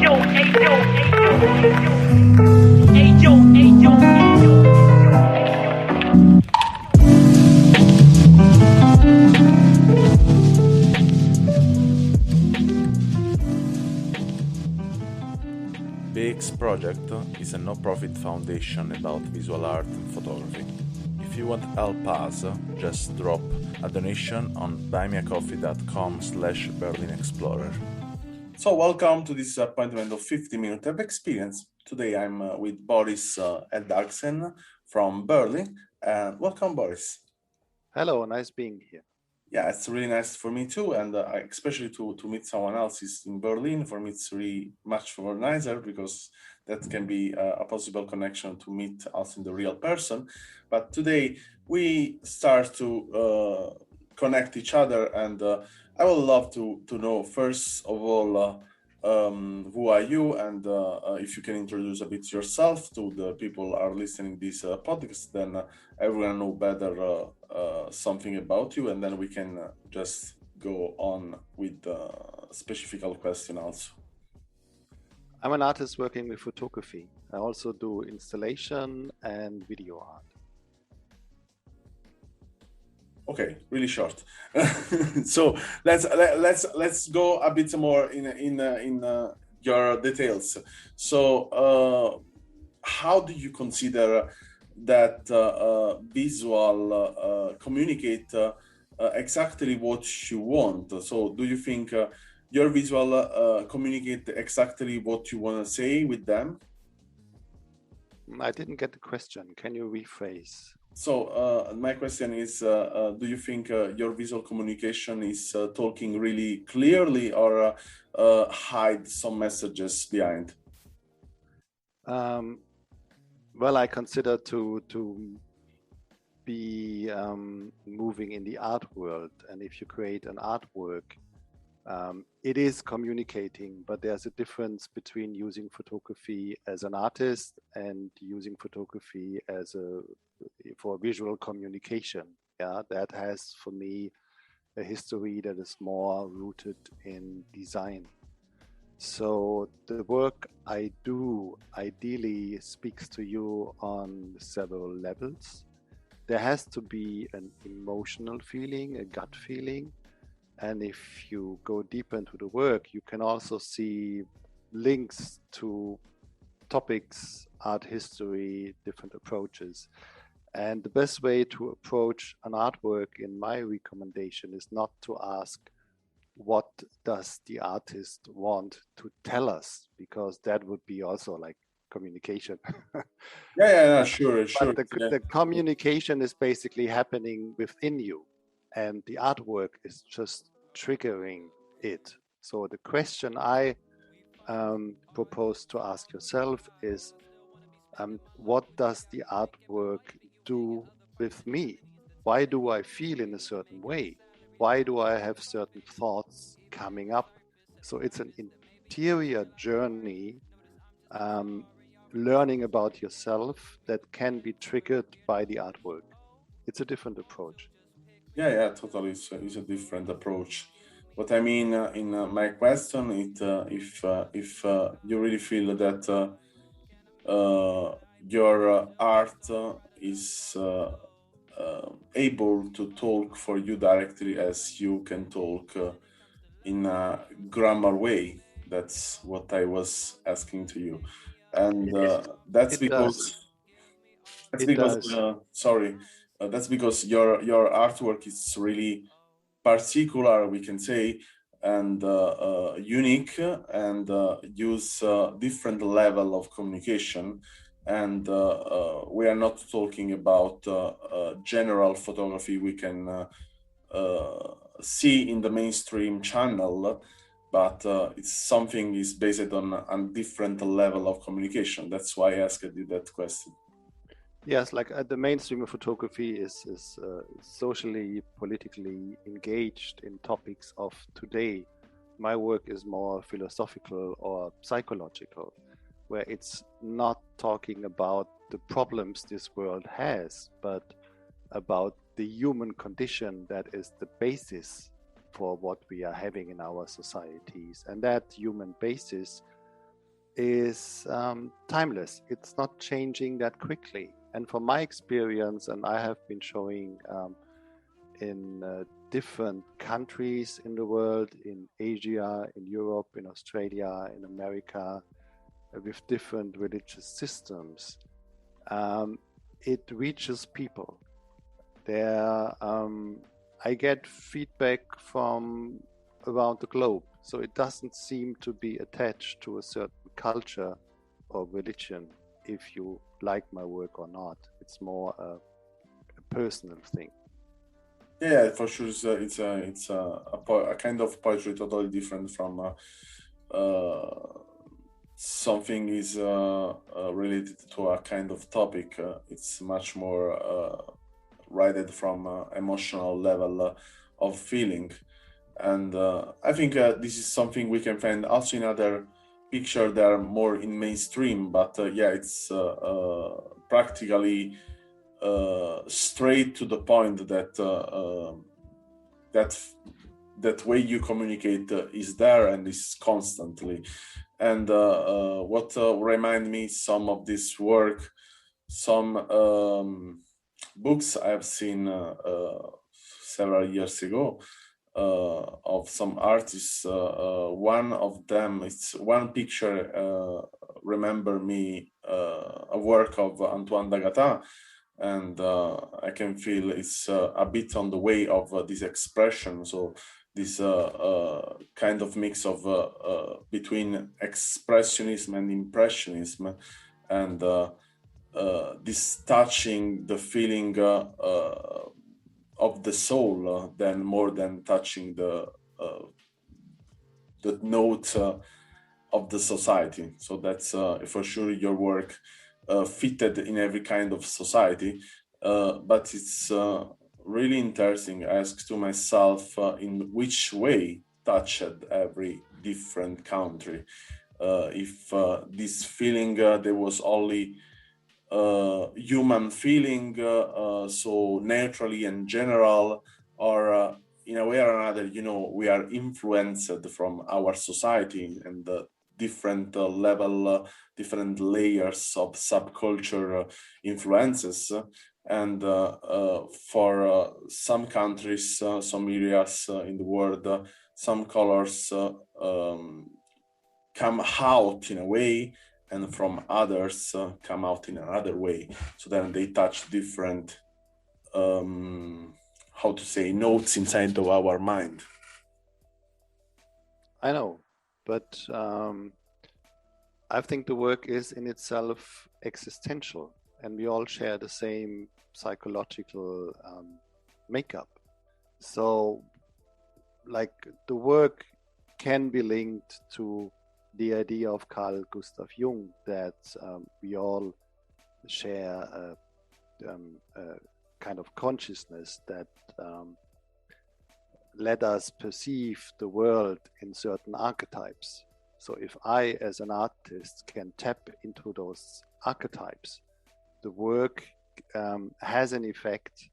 BEEX project is a no-profit foundation about visual art and photography. If you want to help us, just drop a donation on buymeacoffee.com/BerlinExplorer. So welcome to this appointment of 50 Minutes of Experience. Today I'm with Boris Eldagsen from Berlin. Welcome, Boris. Hello, nice being here. Yeah, it's really nice for me too, and especially to meet someone else is in Berlin. For me, it's really much more nicer because that can be a possible connection to meet us in the real person. But today we start to connect each other, and I would love to know first of all who are you, and if you can introduce a bit yourself to the people are listening this podcast, then everyone know better something about you, and then we can just go on with the specific question also. I'm an artist working with photography. I also do installation and video art. Okay, really short. So let's go a bit more in your details. So how do you consider that visual communicate exactly what you want? So do you think your visual communicate exactly what you want to say with them? I didn't get the question. Can you rephrase? So my question is, do you think your visual communication is talking really clearly, or hide some messages behind? Well, I consider to be moving in the art world, and if you create an artwork, it is communicating, but there's a difference between using photography as an artist and using photography as for visual communication. Yeah, that has for me a history that is more rooted in design. So the work I do ideally speaks to you on several levels. There has to be an emotional feeling, a gut feeling. And if you go deeper into the work, you can also see links to topics, art history, different approaches. And the best way to approach an artwork, in my recommendation, is not to ask, what does the artist want to tell us? Because that would be also like communication. Yeah, sure. But the communication is basically happening within you, and the artwork is just triggering it. So the question I propose to ask yourself is, what does the artwork do with me? Why do I feel in a certain way? Why do I have certain thoughts coming up? So it's an interior journey, learning about yourself that can be triggered by the artwork. It's a different approach. Yeah, totally. It's a different approach. What I mean in my question is if you really feel that your art is able to talk for you directly, as you can talk in a grammar way. That's what I was asking to you, and that's because your artwork is really particular, we can say, and unique, and use different level of communication. And we are not talking about general photography we can see in the mainstream channel, but it's something is based on a different level of communication. That's why I asked you that question. Yes, like the mainstream of photography is socially, politically engaged in topics of today. My work is more philosophical or psychological, where it's not talking about the problems this world has, but about the human condition that is the basis for what we are having in our societies. And that human basis is timeless. It's not changing that quickly. And from my experience, and I have been showing in different countries in the world, in Asia, in Europe, in Australia, in America, with different religious systems, it reaches people. I get feedback from around the globe, so it doesn't seem to be attached to a certain culture or religion if you like my work or not. It's more a personal thing. Yeah, for sure. It's a kind of poetry totally different from something is related to a kind of topic. It's much more righted from emotional level of feeling, and I think this is something we can find also in other pictures that are more in mainstream. But yeah, it's practically straight to the point that that way you communicate is there and is constantly. And what remind me some of this work, some books I've seen several years ago of some artists. One of them, it's one picture. Remember me a work of Antoine Dagata, and I can feel it's a bit on the way of this expression. So this kind of mix of between expressionism and impressionism, and this touching the feeling of the soul, then more than touching the note of the society. So that's for sure your work fitted in every kind of society, but it's really interesting. I asked to myself in which way touched every different country. If this feeling there was only human feeling, so naturally and general, or in a way or another, we are influenced from our society and the different level, different layers of subculture influences. And for some countries, some areas in the world, some colors come out in a way, and from others come out in another way. So then they touch different, how to say, notes inside of our mind. I know, but I think the work is in itself existential, and we all share the same psychological makeup. So, like, the work can be linked to the idea of Carl Gustav Jung that we all share a kind of consciousness that let us perceive the world in certain archetypes. So if I, as an artist, can tap into those archetypes, the work has an effect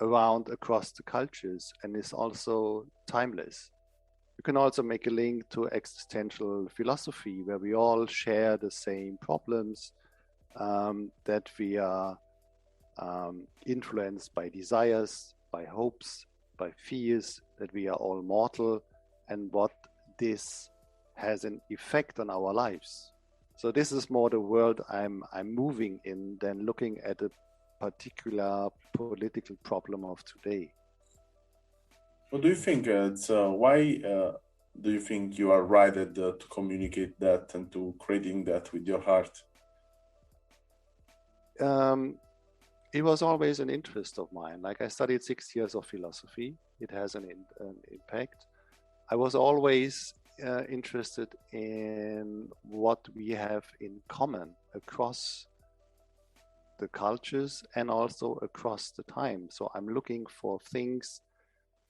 around across the cultures and is also timeless. You can also make a link to existential philosophy, where we all share the same problems, that we are influenced by desires, by hopes, by fears, that we are all mortal, and what this has an effect on our lives. So this is more the world I'm moving in than looking at a particular political problem of today. What do you think? Why do you think you are righted to communicate that and to creating that with your heart? It was always an interest of mine. Like, I studied 6 years of philosophy. It has an impact. I was always interested in what we have in common across the cultures and also across the time. So I'm looking for things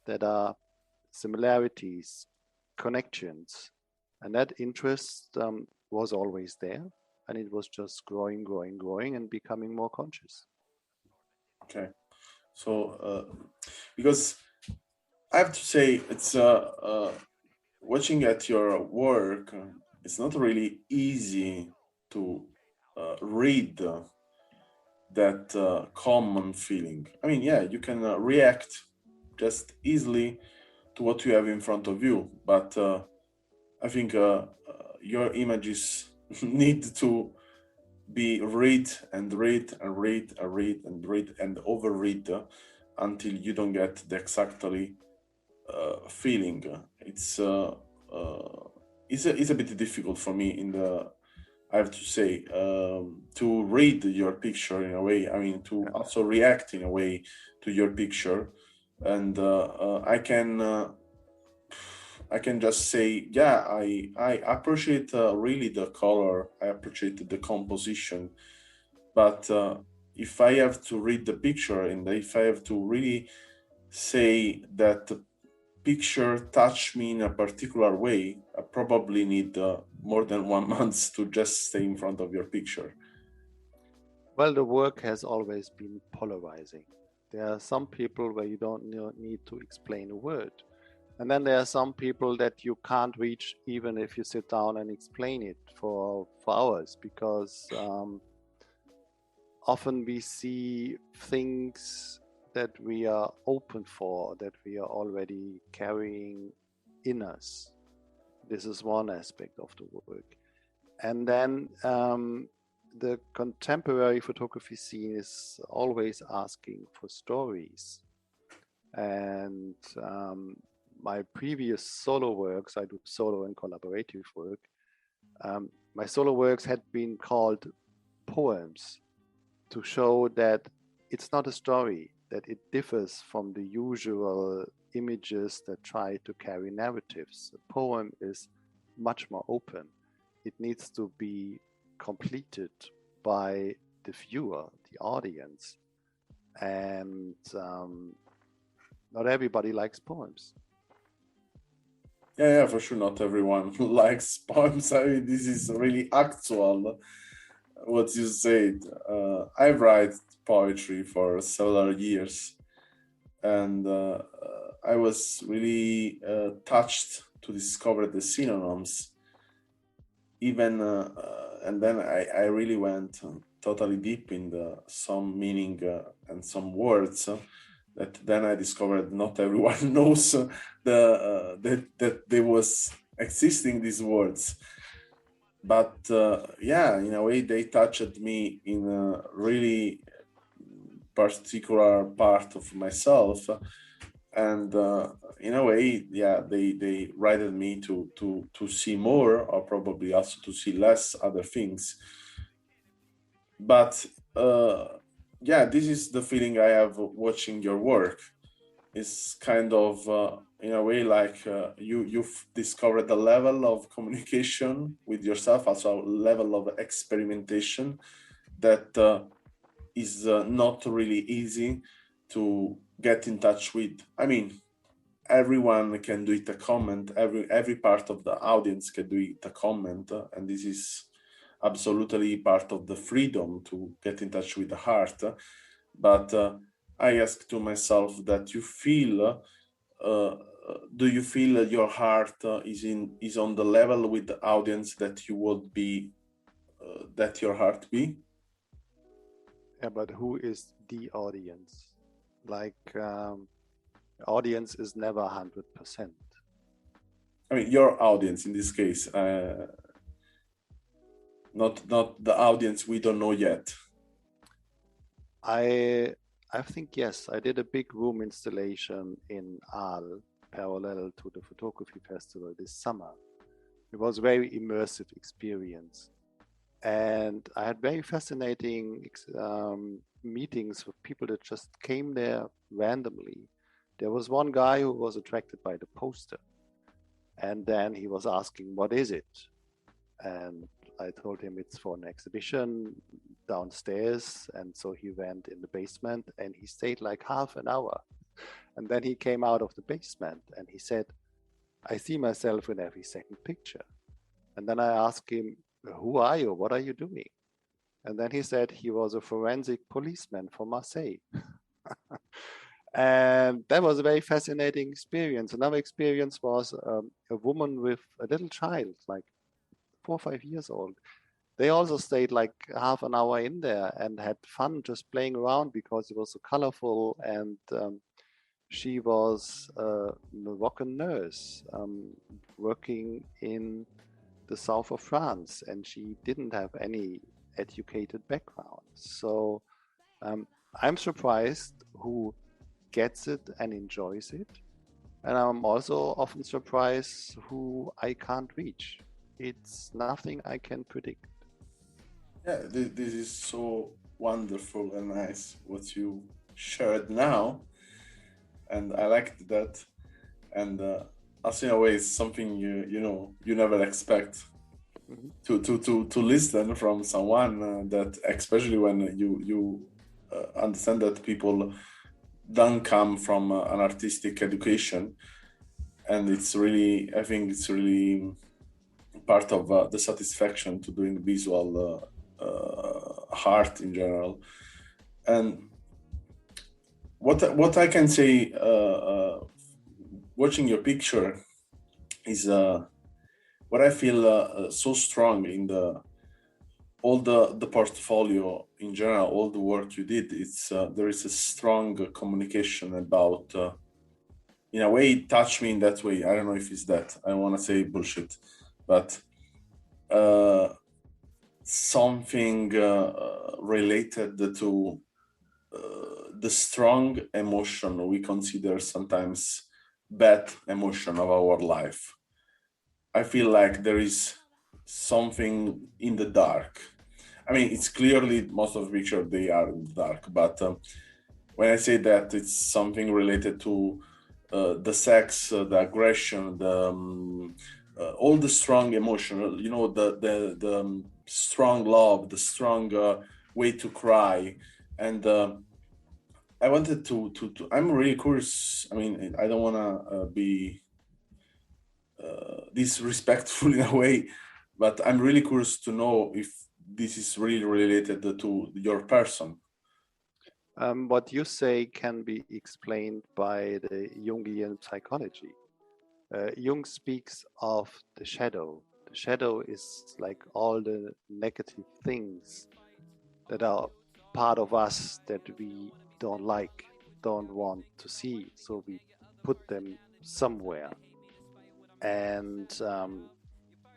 that are similarities, connections, and that interest was always there, and it was just growing and becoming more conscious. Okay, so because I have to say, it's watching at your work, it's not really easy to read that common feeling. I mean, yeah, you can react just easily to what you have in front of you, but I think your images need to be read and read and read and read and read and overread until you don't get the exactly feeling. It's a bit difficult for me I have to say, to read your picture in a way. I mean, to also react in a way to your picture, and I can just say, yeah, I appreciate really the color. I appreciate the composition, but if I have to read the picture and if I have to really say that the picture touched me in a particular way, I probably need more than 1 month to just stay in front of your picture. Well, the work has always been polarizing. There are some people where you don't need to explain a word. And then there are some people that you can't reach even if you sit down and explain it for hours, because often we see things that we are open for, that we are already carrying in us. This is one aspect of the work. And then the contemporary photography scene is always asking for stories. And my previous solo works, I do solo and collaborative work, my solo works had been called poems, to show that it's not a story, that it differs from the usual images that try to carry narratives. A poem is much more open. It needs to be completed by the viewer, the audience. And not everybody likes poems. Yeah, for sure. Not everyone likes poems. I mean, this is really actual what you said. I write poetry for several years, and I was really touched to discover the synonyms. Even and then I really went totally deep in some meaning and some words that then I discovered not everyone knows that there was existing these words. But yeah, in a way, they touched me in a really particular part of myself, and in a way, yeah, they guided me to see more, or probably also to see less other things. But yeah, this is the feeling I have watching your work. It's kind of in a way like you've discovered a level of communication with yourself, also a level of experimentation that is not really easy to get in touch with. I mean, everyone can do it a comment, every part of the audience can do it a comment, and this is absolutely part of the freedom to get in touch with the heart. But I ask to myself that you feel, do you feel your heart is on the level with the audience that you would be, that your heart be? Yeah, but who is the audience? Like, audience is never 100%. I mean, your audience in this case, not the audience we don't know yet. I think, yes, I did a big room installation in Aal, parallel to the photography festival this summer. It was a very immersive experience. And I had very fascinating meetings with people that just came there randomly. There was one guy who was attracted by the poster. And then he was asking, what is it? And I told him it's for an exhibition downstairs. And so he went in the basement and he stayed like half an hour. And then he came out of the basement and he said, I see myself in every second picture. And then I asked him, who are you? What are you doing? And then he said he was a forensic policeman from Marseille. And that was a very fascinating experience. Another experience was a woman with a little child, like 4 or 5 years old. They also stayed like half an hour in there and had fun just playing around because it was so colorful. And she was a Moroccan nurse working in the south of France, and she didn't have any educated background. So I'm surprised who gets it and enjoys it. And I'm also often surprised who I can't reach. It's nothing I can predict. Yeah, this is so wonderful and nice what you shared now, and I liked that. And also in a way, it's something you never expect to listen from someone that, especially when you understand that people don't come from an artistic education, and it's really, I think it's really part of the satisfaction to doing visual art in general. And what I can say, watching your picture is what I feel so strong in all the portfolio in general, all the work you did. It's there is a strong communication about. In a way, it touched me in that way. I don't know if it's that. I don't want to say bullshit, but something related to the strong emotion we consider sometimes bad emotion of our life. I feel like there is something in the dark. I mean, it's clearly most of the picture they are in the dark, but when I say that, it's something related to the sex, the aggression, all the strong emotion. The strong love, the strong way to cry, and I wanted to. I'm really curious. I mean, I don't want to be disrespectful in a way, but I'm really curious to know if this is really related to your person. What you say can be explained by the Jungian psychology. Jung speaks of the shadow. The shadow is like all the negative things that are part of us that we don't like, don't want to see. So we put them somewhere. And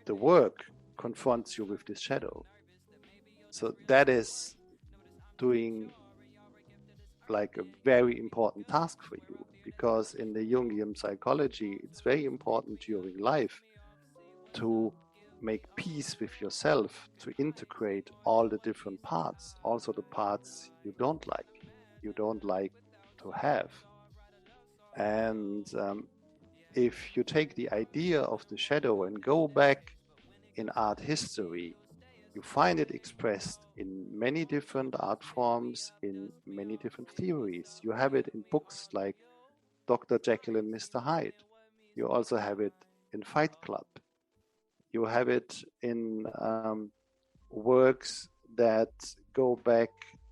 the work confronts you with this shadow. So that is doing like a very important task for you, because in the Jungian psychology, it's very important during life to make peace with yourself, to integrate all the different parts, also the parts you don't like to have. And if you take the idea of the shadow and go back in art history, you find it expressed in many different art forms, in many different theories. You have it in books like Dr. Jekyll and Mr. Hyde. You also have it in Fight Club. You have it in works that go back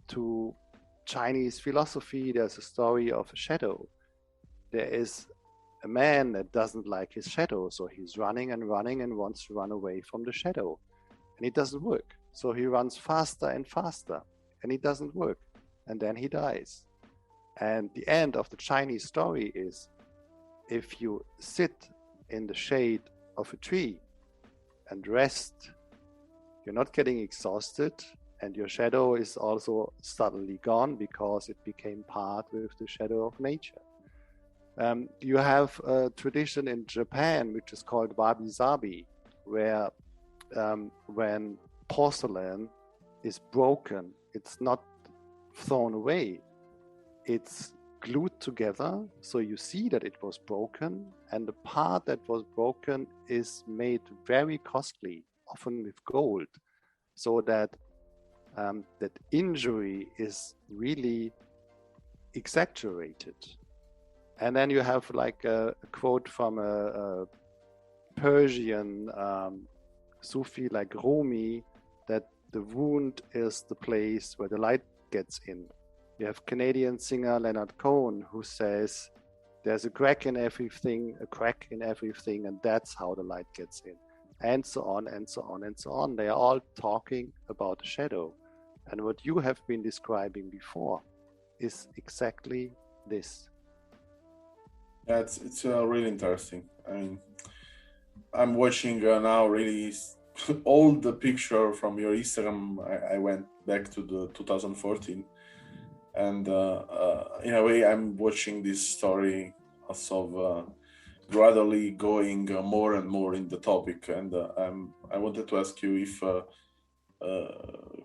to Chinese philosophy. There's a story of a shadow. There is a man that doesn't like his shadow, so he's running and running and wants to run away from the shadow. And it doesn't work. So he runs faster and faster, and it doesn't work. And then he dies. And the end of the Chinese story is, if you sit in the shade of a tree and rest, you're not getting exhausted, and your shadow is also suddenly gone because it became part with the shadow of nature. You have a tradition in Japan which is called wabi-sabi, where when porcelain is broken, it's not thrown away, it's glued together, so you see that it was broken, and the part that was broken is made very costly, often with gold, so that that injury is really exaggerated. And then you have like a quote from a Persian Sufi like Rumi, that the wound is the place where the light gets in. You have Canadian singer Leonard Cohen, who says there's a crack in everything, and that's how the light gets in. and so on and so on and so on. They are all talking about the shadow. And what you have been describing before is exactly this. Yeah, it's really interesting. I mean, I'm watching now really all the picture from your Instagram. I went back to the 2014, and in a way, I'm watching this story as of gradually going more and more in the topic. And I wanted to ask you if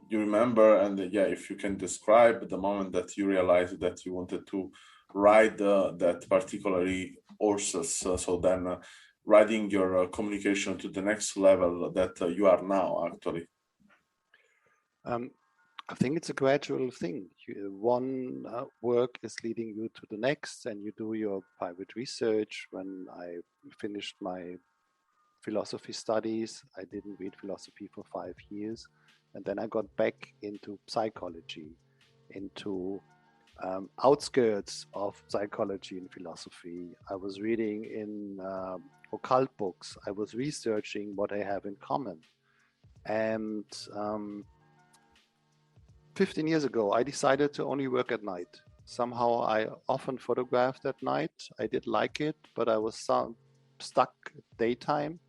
you remember, and yeah, if you can describe the moment that you realized that you wanted to ride that particularly horses. So then riding your communication to the next level that you are now, actually. I think it's a gradual thing. One work is leading you to the next, and you do your private research. When I finished my philosophy studies, I didn't read philosophy for 5 years. And then I got back into psychology, into outskirts of psychology and philosophy. I was reading in occult books. I was researching what they have in common. And 15 years ago, I decided to only work at night. Somehow I often photographed at night. I did like it, but I was stuck daytime.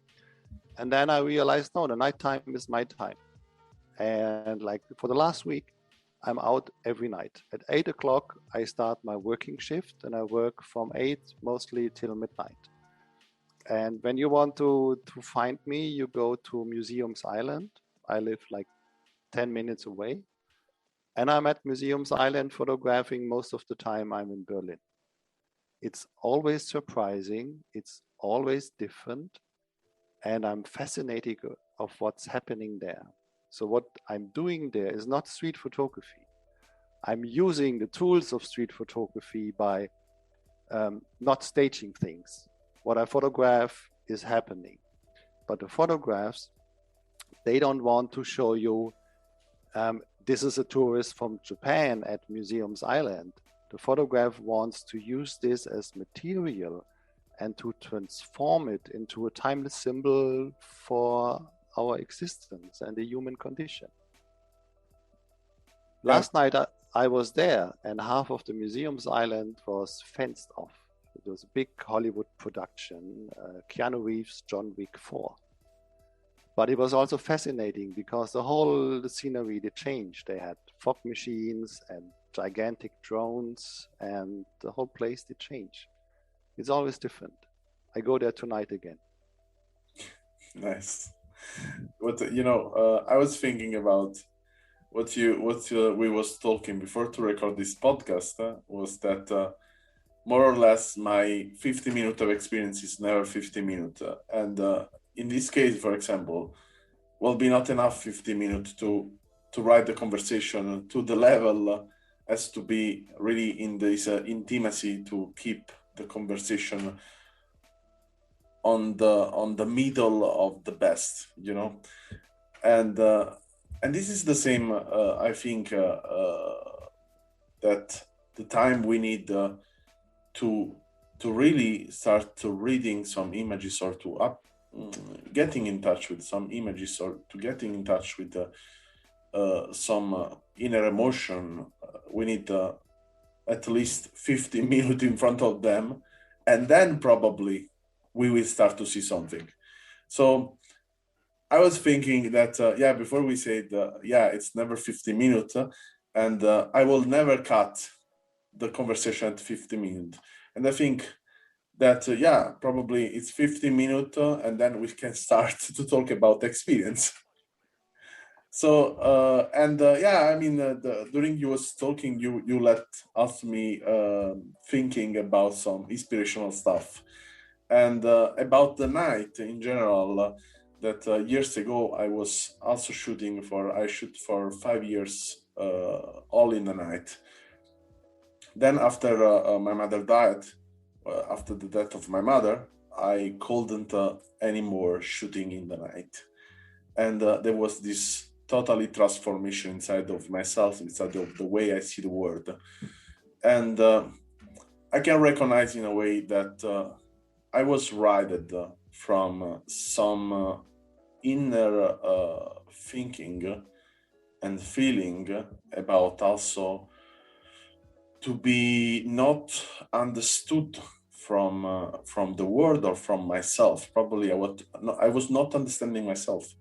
And then I realized, no, the nighttime is my time. And like for the last week, I'm out every night. At 8 o'clock, I start my working shift, and I work from 8 mostly till midnight. And when you want to find me, you go to Museums Island. I live like 10 minutes away. And I'm at Museums Island photographing most of the time I'm in Berlin. It's always surprising. It's always different. And I'm fascinated of what's happening there. So what I'm doing there is not street photography. I'm using the tools of street photography by not staging things. What I photograph is happening. But the photographs, they don't want to show you this is a tourist from Japan at Museums Island. The photograph wants to use this as material and to transform it into a timeless symbol for our existence and the human condition. Last night I was there, and half of the Museums Island was fenced off. It was a big Hollywood production, Keanu Reeves' John Wick 4. But it was also fascinating because the whole scenery, they changed. They had fog machines and gigantic drones, and the whole place did change. It's always different. I go there tonight again. Nice. What I was thinking about what we was talking before to record this podcast was that more or less my 50 minutes of experience is never 50 minutes, and in this case, for example, will be not enough 50 minutes to write the conversation to the level as to be really in this intimacy to keep the conversation on the middle of the best, and this is the same. I think that the time we need to really start to reading some images or to getting in touch with some images or to getting in touch with some inner emotion, we need at least 50 minutes in front of them, and then probably we will start to see something. So I was thinking that, before we said, it's never 50 minutes, and I will never cut the conversation at 50 minutes. And I think that, probably it's 50 minutes, and then we can start to talk about experience. So, during you was talking, you let us me thinking about some inspirational stuff. And about the night in general, that years ago I was also I shoot for 5 years, all in the night. Then after my mother died, after the death of my mother, I couldn't anymore shooting in the night. And there was this totally transformation inside of myself, inside of the way I see the world. And I can recognize in a way that I was righted from some inner thinking and feeling about also to be not understood from the world or from myself. Probably I was not understanding myself,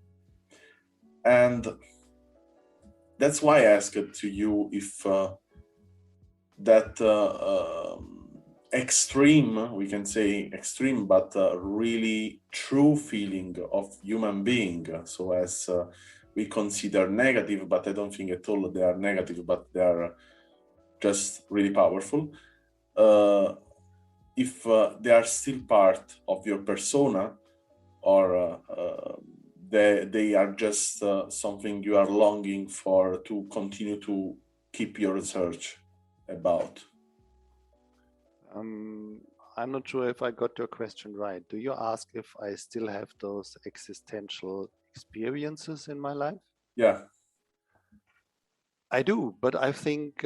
and that's why I asked to you if that extreme, we can say extreme, but really true feeling of human being. So as we consider negative, but I don't think at all they are negative, but they are just really powerful. If they are still part of your persona, or they are just something you are longing for to continue to keep your research about. I'm not sure if I got your question right. Do you ask if I still have those existential experiences in my life? Yeah. I do, but I think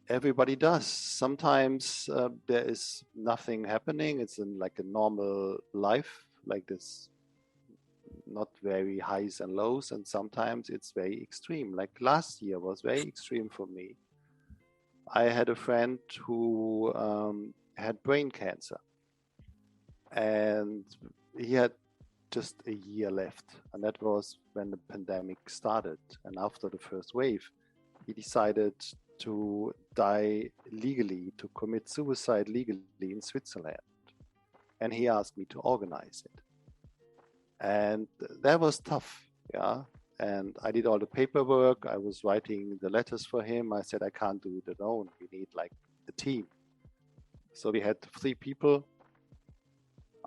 everybody does. Sometimes there is nothing happening. It's like a normal life, like this, not very highs and lows. And sometimes it's very extreme. Like last year was very extreme for me. I had a friend who had brain cancer, and he had just a year left. And that was when the pandemic started. And after the first wave, he decided to die legally, to commit suicide legally in Switzerland. And he asked me to organize it. And that was tough, yeah. And I did all the paperwork. I was writing the letters for him. I said, I can't do it alone. We need like a team. So we had 3 people.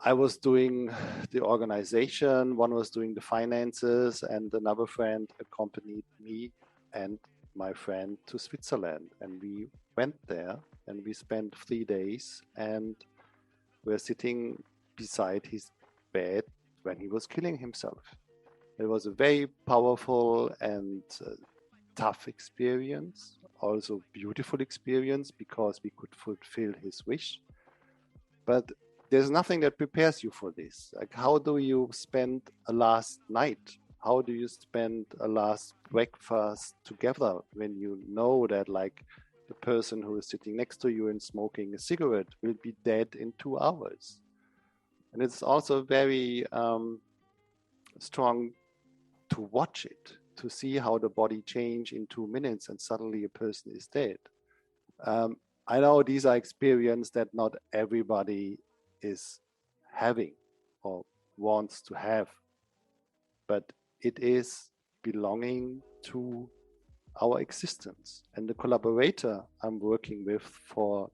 I was doing the organization, one was doing the finances, and another friend accompanied me and my friend to Switzerland. And we went there and we spent 3 days and were sitting beside his bed when he was killing himself. It was a very powerful and tough experience, also beautiful experience because we could fulfill his wish. But there's nothing that prepares you for this. Like, how do you spend a last night? How do you spend a last breakfast together when you know that like the person who is sitting next to you and smoking a cigarette will be dead in 2 hours? And it's also very strong to watch it, to see how the body change in 2 minutes and suddenly a person is dead. I know these are experiences that not everybody is having or wants to have, but it is belonging to our existence. And the collaborator I'm working with for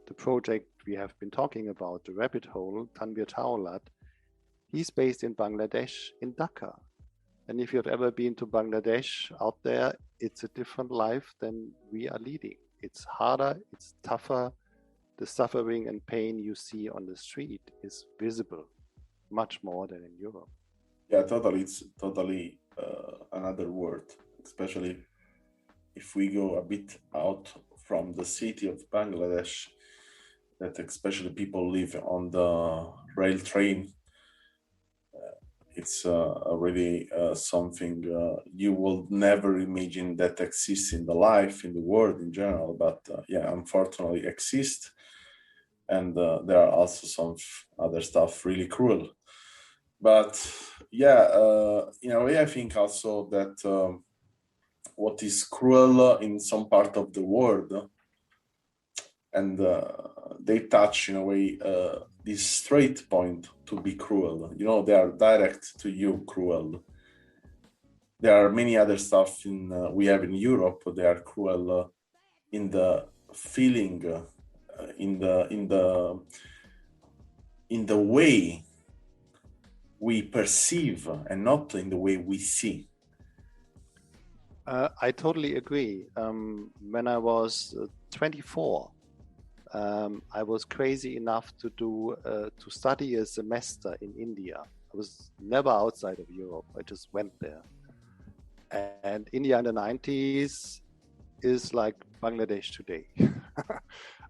the project we have been talking about, the rabbit hole, Tanvir Taolat, he's based in Bangladesh, in Dhaka. And if you've ever been to Bangladesh out there, it's a different life than we are leading. It's harder, it's tougher. The suffering and pain you see on the street is visible much more than in Europe. Yeah, totally. It's totally another word, especially if we go a bit out from the city of Bangladesh, that especially people live on the rail train. It's really something you will never imagine that exists in the life, in the world in general, but yeah, unfortunately exists. And there are also some other stuff really cruel. But yeah, in a way, I think also that what is cruel in some part of the world, and they touch in a way this straight point to be cruel. You know, they are direct to you cruel. There are many other stuff we have in Europe. They are cruel in the feeling, in the way we perceive, and not in the way we see. I totally agree. When I was 24, I was crazy enough to study a semester in India. I was never outside of Europe. I just went there. And India in the 90s is like Bangladesh today.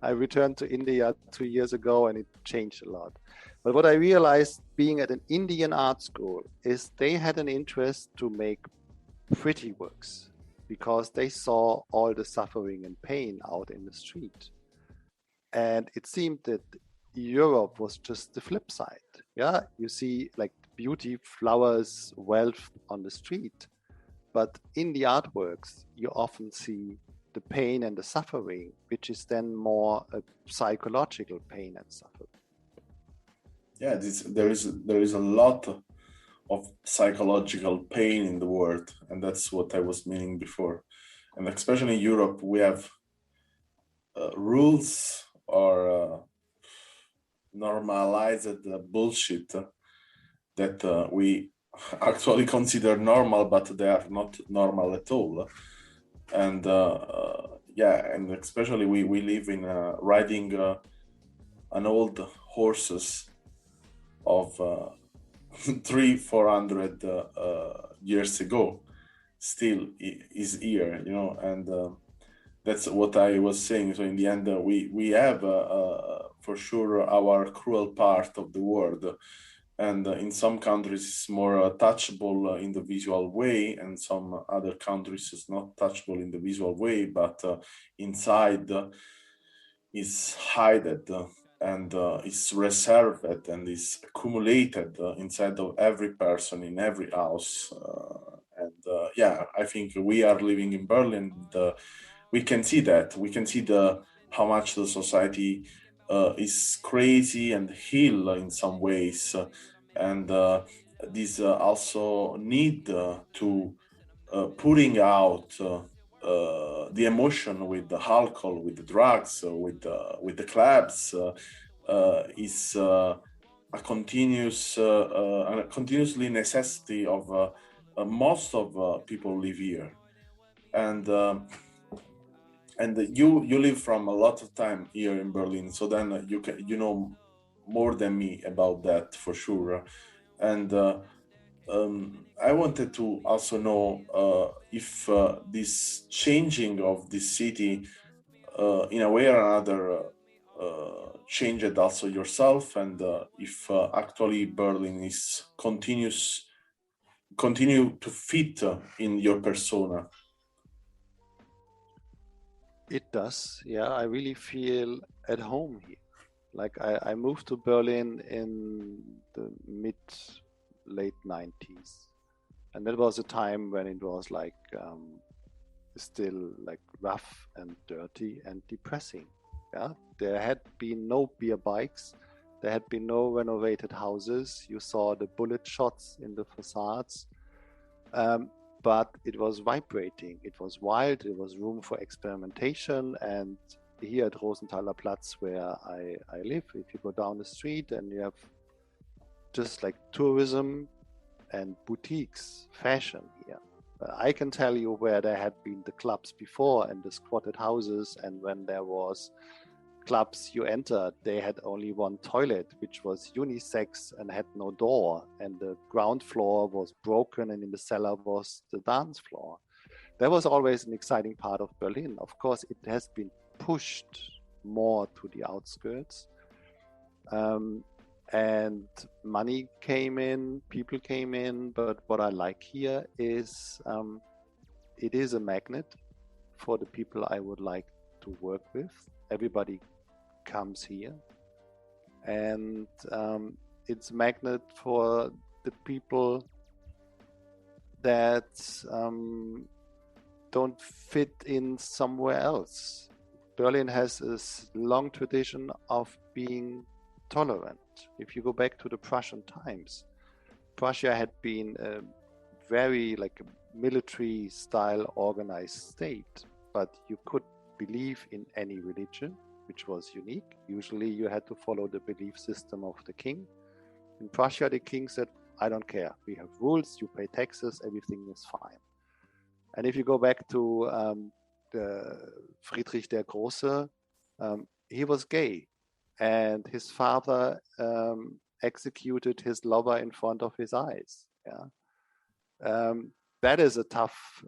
I returned to India 2 years ago and it changed a lot. But what I realized being at an Indian art school is they had an interest to make pretty works because they saw all the suffering and pain out in the street. And it seemed that Europe was just the flip side. Yeah, you see like beauty, flowers, wealth on the street. But in the artworks, you often see the pain and the suffering, which is then more a psychological pain and suffering. Yeah, there is a lot of psychological pain in the world, and that's what I was meaning before. And especially in Europe, we have rules or normalized bullshit that we actually consider normal, but they are not normal at all. And yeah, and especially we live in riding an old horses of 300-400 years ago still is here, you know, and that's what I was saying. So in the end, we have for sure our cruel part of the world, and in some countries it's more touchable in the visual way, and some other countries it's not touchable in the visual way, but inside is hidden and is reserved and is accumulated inside of every person in every house. And yeah, I think we are living in Berlin. We can see that. We can see how much the society is crazy and ill in some ways, and this also need to putting out the emotion with the alcohol, with the drugs, with the clubs is a continuously necessity of most of people live here, and you live from a lot of time here in Berlin, so then you know more than me about that for sure, and I wanted to also know if this changing of this city in a way or another changed also yourself, and if actually Berlin is continue to fit in your persona. It does. Yeah, I really feel at home here. Like I moved to Berlin in the late 90s. And that was a time when it was like still like rough and dirty and depressing. Yeah, there had been no beer bikes. There had been no renovated houses. You saw the bullet shots in the facades. But it was vibrating. It was wild. There was room for experimentation. And here at Rosenthaler Platz, where I live, if you go down the street and you have just like tourism and boutiques, fashion here. I can tell you where there had been the clubs before and the squatted houses, and when there was clubs you entered, they had only one toilet, which was unisex and had no door, and the ground floor was broken, and in the cellar was the dance floor. That was always an exciting part of Berlin. Of course, it has been pushed more to the outskirts. And money came in, people came in, but what I like here is it is a magnet for the people I would like to work with. Everybody comes here, and it's a magnet for the people that don't fit in somewhere else. Berlin has a long tradition of being tolerant. If you go back to the Prussian times, Prussia had been a very like a military style organized state, but you could believe in any religion, which was unique. Usually you had to follow the belief system of the king. In Prussia, the king said, I don't care. We have rules, you pay taxes, everything is fine. And if you go back to the Friedrich der Große, he was gay. And his father executed his lover in front of his eyes. Yeah, that is a tough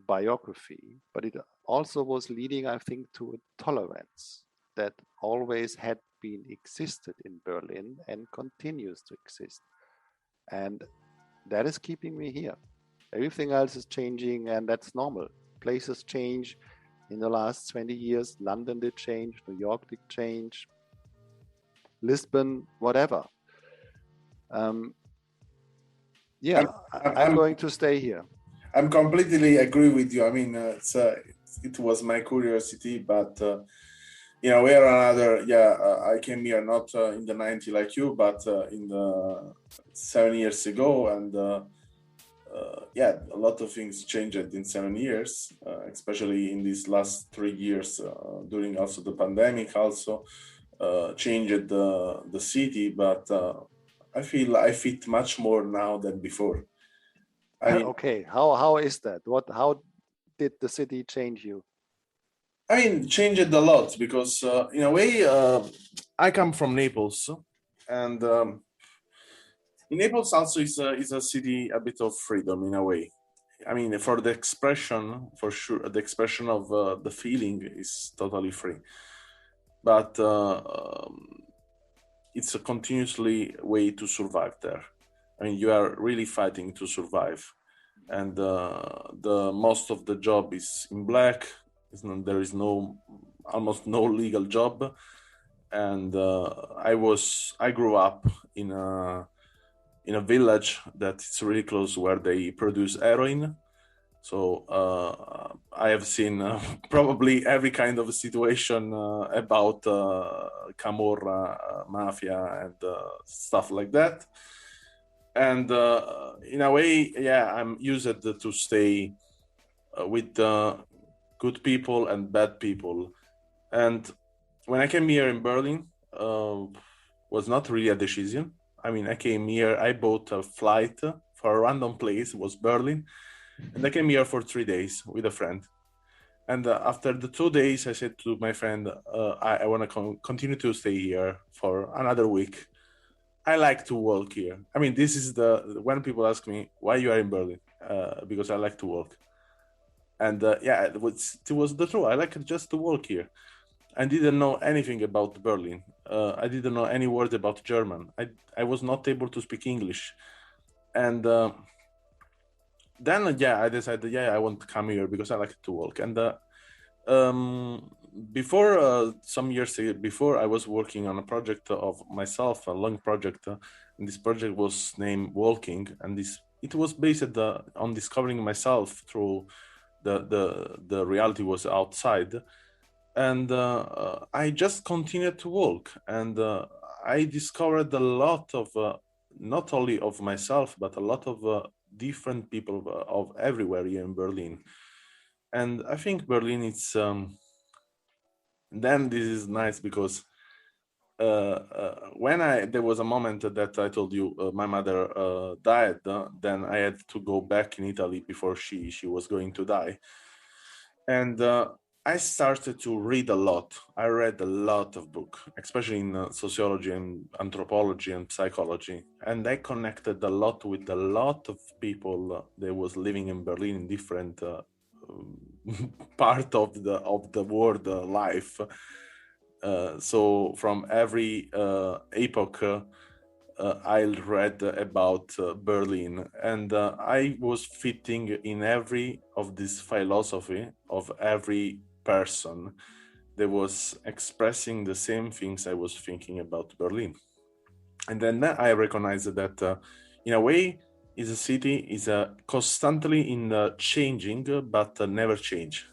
biography, but it also was leading, I think, to a tolerance that always had been existed in Berlin and continues to exist. And that is keeping me here. Everything else is changing, and that's normal. Places change. In the last 20 years, London did change, New York did change, Lisbon, whatever. I'm going to stay here. I'm completely agree with you. I mean, it was my curiosity, but way or another, I came here not in the 90s like you, but in the 7 years ago, and a lot of things changed in 7 years, especially in these last 3 years during also the pandemic. Also changed the city, but I feel I fit much more now than before. Okay, how is that? How did the city change you? I mean, changed a lot because in a way, I come from Naples, and in Naples also is a city a bit of freedom in a way. I mean, for the expression, for sure, the expression of the feeling is totally free, but it's a continuously way to survive there. I mean, you are really fighting to survive, and the most of the job is in black. There is almost no legal job, and I grew up in a village that is really close where they produce heroin. So I have seen probably every kind of situation about Camorra, mafia, and stuff like that. And in a way, I'm used to stay with good people and bad people. And when I came here in Berlin, was not really a decision. I mean, I came here, I bought a flight for a random place, it was Berlin. And I came here for 3 days with a friend. And after the 2 days, I said to my friend, I want to continue to stay here for another week. I like to walk here. I mean, this is when people ask me why you are in Berlin, because I like to walk. And it was the truth. I like just to walk here. I didn't know anything about Berlin. I didn't know any word about German. I was not able to speak English. And then, I decided, I want to come here because I like to walk. And before some years before, I was working on a project of myself, a long project, and this project was named Walking, and it was based on discovering myself through the reality was outside, and I just continued to walk, and I discovered a lot of not only of myself but a lot of different people of everywhere here in Berlin. And I think Berlin is then this is nice because when there was a moment that I told you my mother died, then I had to go back in Italy before she was going to die. And I started to read a lot. I read a lot of books, especially in sociology and anthropology and psychology. And I connected a lot with a lot of people that was living in Berlin in different part of the world life. So from every epoch, I read about Berlin, and I was fitting in every of this philosophy of every person that was expressing the same things I was thinking about Berlin. And then I recognized that in a way, is a city is constantly in changing, but never change.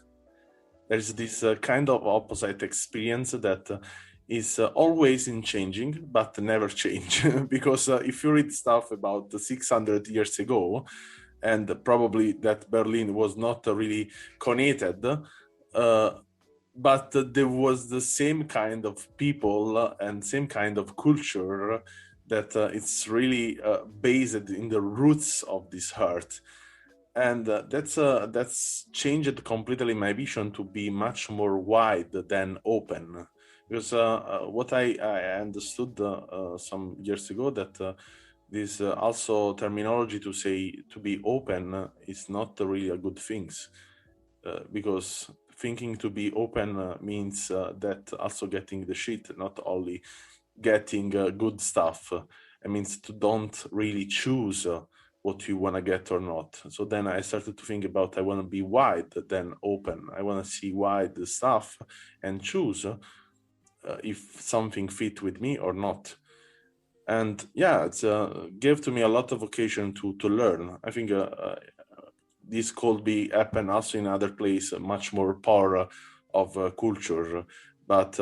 There's this kind of opposite experience that is always in changing, but never change. Because if you read stuff about 600 years ago, and probably that Berlin was not really connected, but there was the same kind of people and same kind of culture that it's really based in the roots of this earth. And that's changed completely my vision to be much more wide than open, because what I understood some years ago that this also terminology to say to be open is not really a good thing, because thinking to be open means that also getting the shit, not only getting good stuff. It means to don't really choose what you want to get or not. So then I started to think about I want to be wide than open. I want to see wide the stuff and choose if something fit with me or not. And yeah, it's gave to me a lot of occasion to learn. I think this could be happen also in other place, much more power of culture, but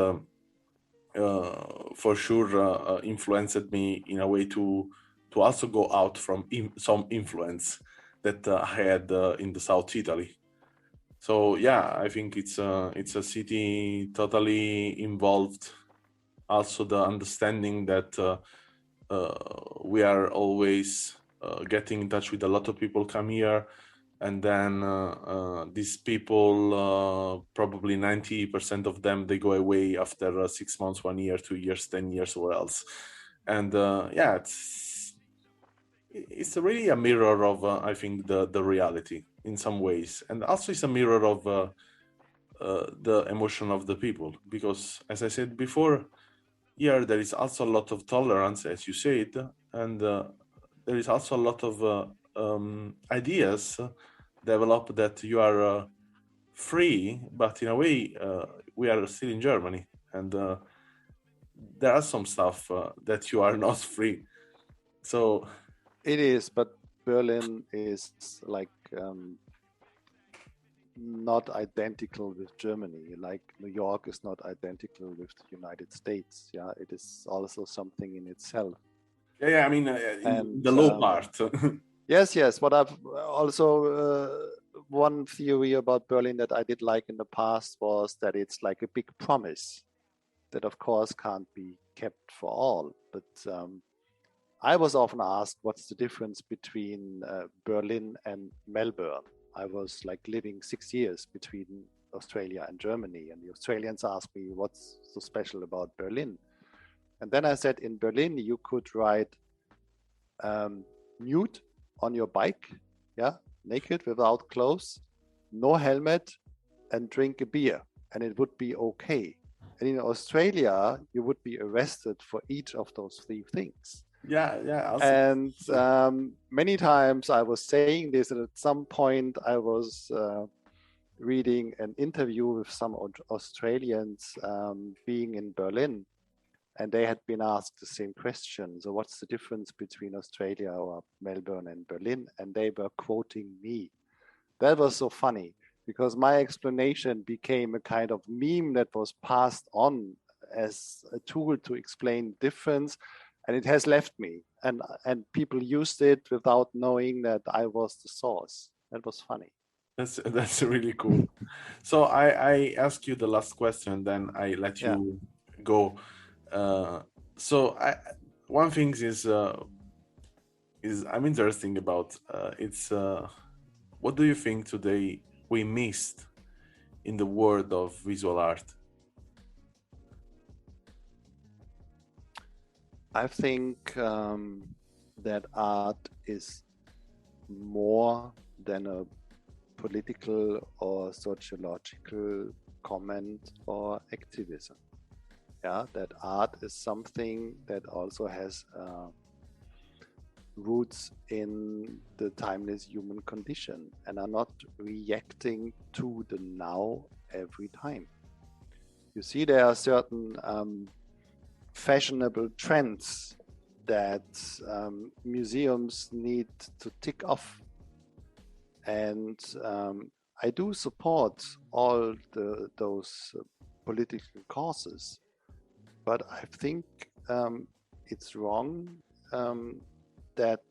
for sure influenced me in a way to also go out from some influence that I had in the South Italy. So yeah, I think it's a city totally involved. Also, the understanding that we are always getting in touch with a lot of people come here, and then these people, probably 90% of them, they go away after 6 months, 1 year, 2 years, 10 years, or else. And yeah, it's really a mirror of I think the reality in some ways, and also it's a mirror of the emotion of the people, because as I said before, here there is also a lot of tolerance, as you said, and there is also a lot of ideas developed that you are free, but in a way we are still in Germany, and there are some stuff that you are not free. So It is, but Berlin is like not identical with Germany, like New York is not identical with the United States. Yeah, it is also something in itself. yeah, I mean, in the low part. Yes. What I've also one theory about Berlin that I did like in the past was that it's like a big promise that, of course, can't be kept for all. But I was often asked, what's the difference between Berlin and Melbourne? I was like living 6 years between Australia and Germany, and the Australians asked me, what's so special about Berlin? And then I said, in Berlin, you could ride nude on your bike, yeah, naked without clothes, no helmet, and drink a beer, and it would be okay. And in Australia, you would be arrested for each of those three things. Yeah. Also. And many times I was saying this, and at some point I was reading an interview with some Australians being in Berlin, and they had been asked the same question. So what's the difference between Australia or Melbourne and Berlin? And they were quoting me. That was so funny, because my explanation became a kind of meme that was passed on as a tool to explain difference. And it has left me, and people used it without knowing that I was the source. That was funny. That's really cool. So I ask you the last question, then I let you go. So one thing is I'm interesting about it's what do you think today we missed in the world of visual art? I think that art is more than a political or sociological comment or activism. Yeah, that art is something that also has roots in the timeless human condition and are not reacting to the now every time. You see, there are certain fashionable trends that museums need to tick off, and I do support all those political causes, but I think it's wrong that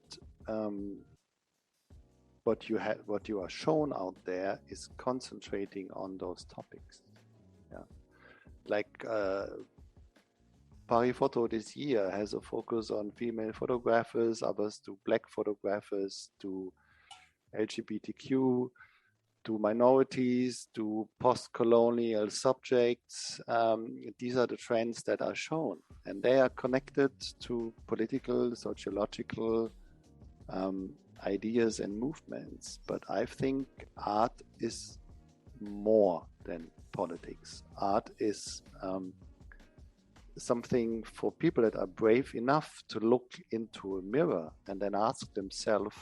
what you are shown out there is concentrating on those topics. Yeah, like Paris Photo this year has a focus on female photographers, others do black photographers, to LGBTQ, to minorities, to post-colonial subjects. These are the trends that are shown, and they are connected to political, sociological ideas and movements. But I think art is more than politics. Art is something for people that are brave enough to look into a mirror and then ask themselves,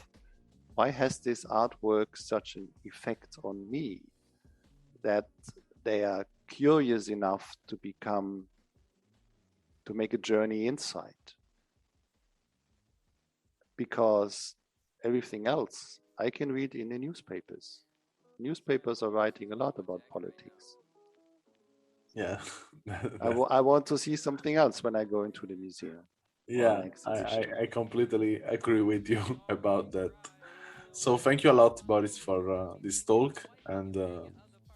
why has this artwork such an effect on me? That they are curious enough to make a journey inside. Because everything else I can read in the newspapers. Newspapers are writing a lot about politics. Yeah. I want to see something else when I go into the museum. Yeah, I completely agree with you about that. So thank you a lot, Boris, for this talk, and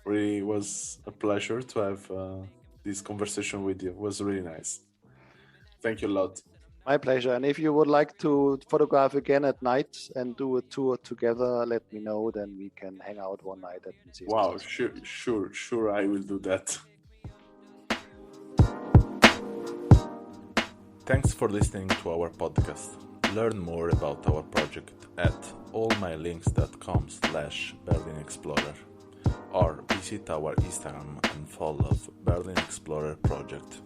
really was a pleasure to have this conversation with you. It was really nice. Thank you a lot. My pleasure. And if you would like to photograph again at night and do a tour together, let me know. Then we can hang out one night at the museum. Wow, sure, I will do that. Thanks for listening to our podcast. Learn more about our project at allmylinks.com/Berlin Explorer or visit our Instagram and follow Berlin Explorer Project.